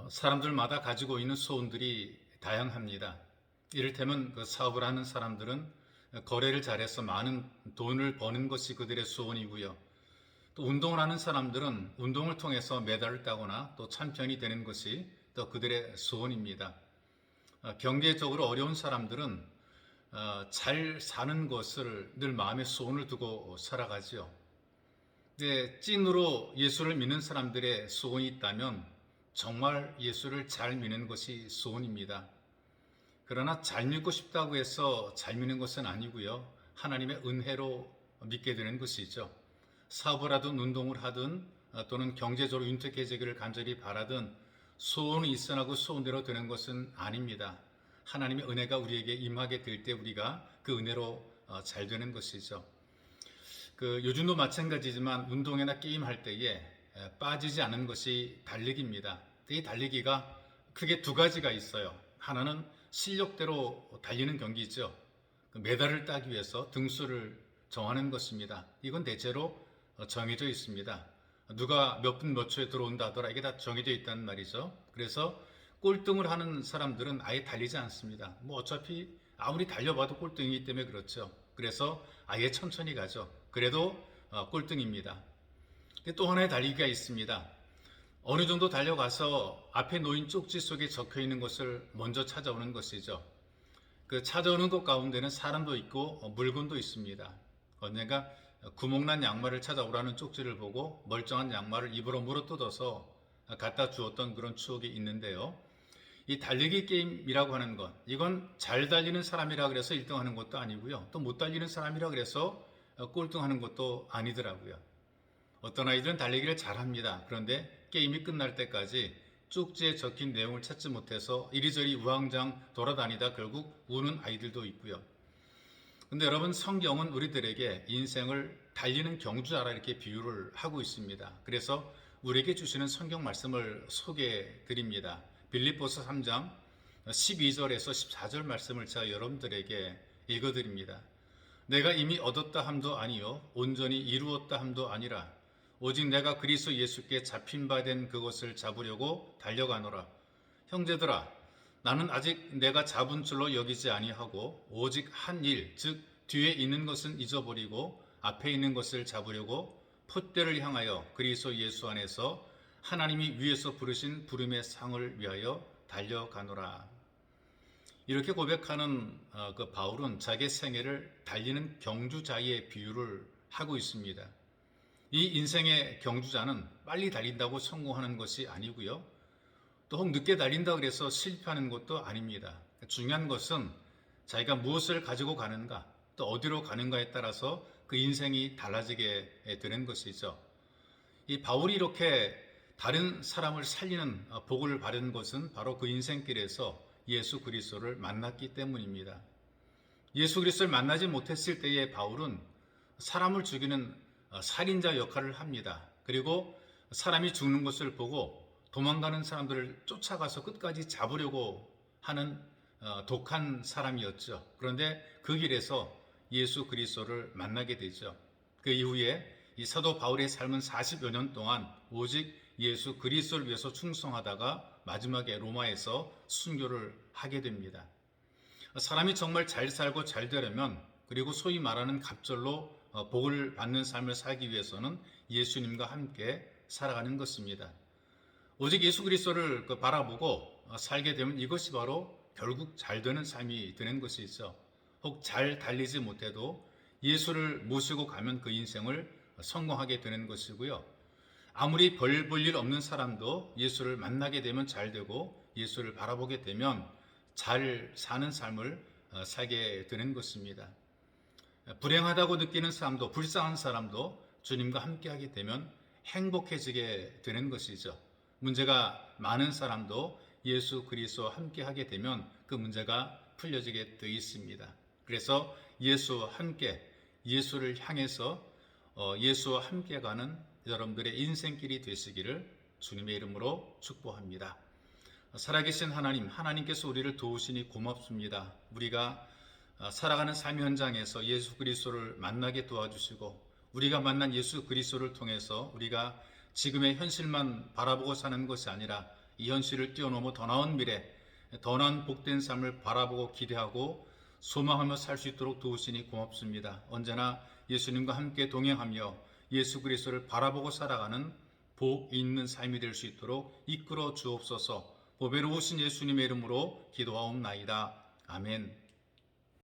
사람들마다 가지고 있는 소원들이 다양합니다. 이를테면 그 사업을 하는 사람들은 거래를 잘해서 많은 돈을 버는 것이 그들의 소원이고요. 또 운동을 하는 사람들은 운동을 통해서 메달을 따거나 또 챔피언이 되는 것이 또 그들의 소원입니다. 경제적으로 어려운 사람들은 잘 사는 것을 늘 마음에 소원을 두고 살아가지요. 근데 찐으로 예수를 믿는 사람들의 소원이 있다면 정말 예수를 잘 믿는 것이 소원입니다. 그러나 잘 믿고 싶다고 해서 잘 믿는 것은 아니고요. 하나님의 은혜로 믿게 되는 것이죠. 사업을 하든 운동을 하든 또는 경제적으로 윤택해지기를 간절히 바라든 소원이 있어나고 소원대로 되는 것은 아닙니다. 하나님의 은혜가 우리에게 임하게 될 때 우리가 그 은혜로 잘 되는 것이죠. 요즘도 마찬가지지만 운동이나 게임할 때에 빠지지 않은 것이 달리기입니다. 이 달리기가 크게 두 가지가 있어요. 하나는 실력대로 달리는 경기죠. 메달을 따기 위해서 등수를 정하는 것입니다. 이건 대체로 정해져 있습니다. 누가 몇 분 몇 초에 들어온다 하더라 이게 다 정해져 있다는 말이죠. 그래서 꼴등을 하는 사람들은 아예 달리지 않습니다. 어차피 아무리 달려봐도 꼴등이기 때문에 그렇죠. 그래서 아예 천천히 가죠. 그래도 꼴등입니다. 또 하나의 달리기가 있습니다. 어느 정도 달려가서 앞에 놓인 쪽지 속에 적혀 있는 것을 먼저 찾아오는 것이죠. 그 찾아오는 것 가운데는 사람도 있고 물건도 있습니다. 언젠가 구멍난 양말을 찾아오라는 쪽지를 보고 멀쩡한 양말을 입으로 물어뜯어서 갖다 주었던 그런 추억이 있는데요. 이 달리기 게임이라고 하는 것, 이건 잘 달리는 사람이라 그래서 1등 하는 것도 아니고요. 또 못 달리는 사람이라 그래서 꼴등하는 것도 아니더라고요. 어떤 아이들은 달리기를 잘합니다. 그런데 게임이 끝날 때까지 쪽지에 적힌 내용을 찾지 못해서 이리저리 우왕좌왕 돌아다니다 결국 우는 아이들도 있고요. 근데 여러분, 성경은 우리들에게 인생을 달리는 경주하라 이렇게 비유를 하고 있습니다. 그래서 우리에게 주시는 성경 말씀을 소개해 드립니다. 빌립보서 3장 12절에서 14절 말씀을 제가 여러분들에게 읽어 드립니다. 내가 이미 얻었다 함도 아니요 온전히 이루었다 함도 아니라 오직 내가 그리스도 예수께 잡힌 바 된 그것을 잡으려고 달려가노라. 형제들아, 나는 아직 내가 잡은 줄로 여기지 아니하고 오직 한 일, 즉 뒤에 있는 것은 잊어버리고 앞에 있는 것을 잡으려고 푯대를 향하여 그리스도 예수 안에서 하나님이 위에서 부르신 부름의 상을 위하여 달려가노라. 이렇게 고백하는 그 바울은 자기 생애를 달리는 경주자의 비유를 하고 있습니다. 이 인생의 경주자는 빨리 달린다고 성공하는 것이 아니고요. 또 혹 늦게 달린다 그래서 실패하는 것도 아닙니다. 중요한 것은 자기가 무엇을 가지고 가는가, 또 어디로 가는가에 따라서 그 인생이 달라지게 되는 것이죠. 이 바울이 이렇게 다른 사람을 살리는 복을 받은 것은 바로 그 인생길에서 예수 그리스도를 만났기 때문입니다. 예수 그리스도를 만나지 못했을 때의 바울은 사람을 죽이는 살인자 역할을 합니다. 그리고 사람이 죽는 것을 보고 도망가는 사람들을 쫓아가서 끝까지 잡으려고 하는 독한 사람이었죠. 그런데 그 길에서 예수 그리스도를 만나게 되죠. 그 이후에 이 사도 바울의 삶은 40여 년 동안 오직 예수 그리스도를 위해서 충성하다가 마지막에 로마에서 순교를 하게 됩니다. 사람이 정말 잘 살고 잘 되려면, 그리고 소위 말하는 갑절로 복을 받는 삶을 살기 위해서는 예수님과 함께 살아가는 것입니다. 오직 예수 그리스도를 바라보고 살게 되면 이것이 바로 결국 잘 되는 삶이 되는 것이죠. 혹 잘 달리지 못해도 예수를 모시고 가면 그 인생을 성공하게 되는 것이고요. 아무리 별 볼 일 없는 사람도 예수를 만나게 되면 잘 되고 예수를 바라보게 되면 잘 사는 삶을 살게 되는 것입니다. 불행하다고 느끼는 사람도, 불쌍한 사람도 주님과 함께 하게 되면 행복해지게 되는 것이죠. 문제가 많은 사람도 예수 그리스도와 함께 하게 되면 그 문제가 풀려지게 되어 있습니다. 그래서 예수와 함께, 예수를 향해서 예수와 함께 가는 여러분들의 인생길이 되시기를 주님의 이름으로 축복합니다. 살아계신 하나님, 하나님께서 우리를 도우시니 고맙습니다. 우리가 살아가는 삶 현장에서 예수 그리스도를 만나게 도와주시고, 우리가 만난 예수 그리스도를 통해서 우리가 지금의 현실만 바라보고 사는 것이 아니라 이 현실을 뛰어넘어 더 나은 미래, 더 나은 복된 삶을 바라보고 기대하고 소망하며 살 수 있도록 도우시니 고맙습니다. 언제나 예수님과 함께 동행하며 예수 그리스도를 바라보고 살아가는 복 있는 삶이 될 수 있도록 이끌어 주옵소서. 보배로우신 예수님의 이름으로 기도하옵나이다. 아멘.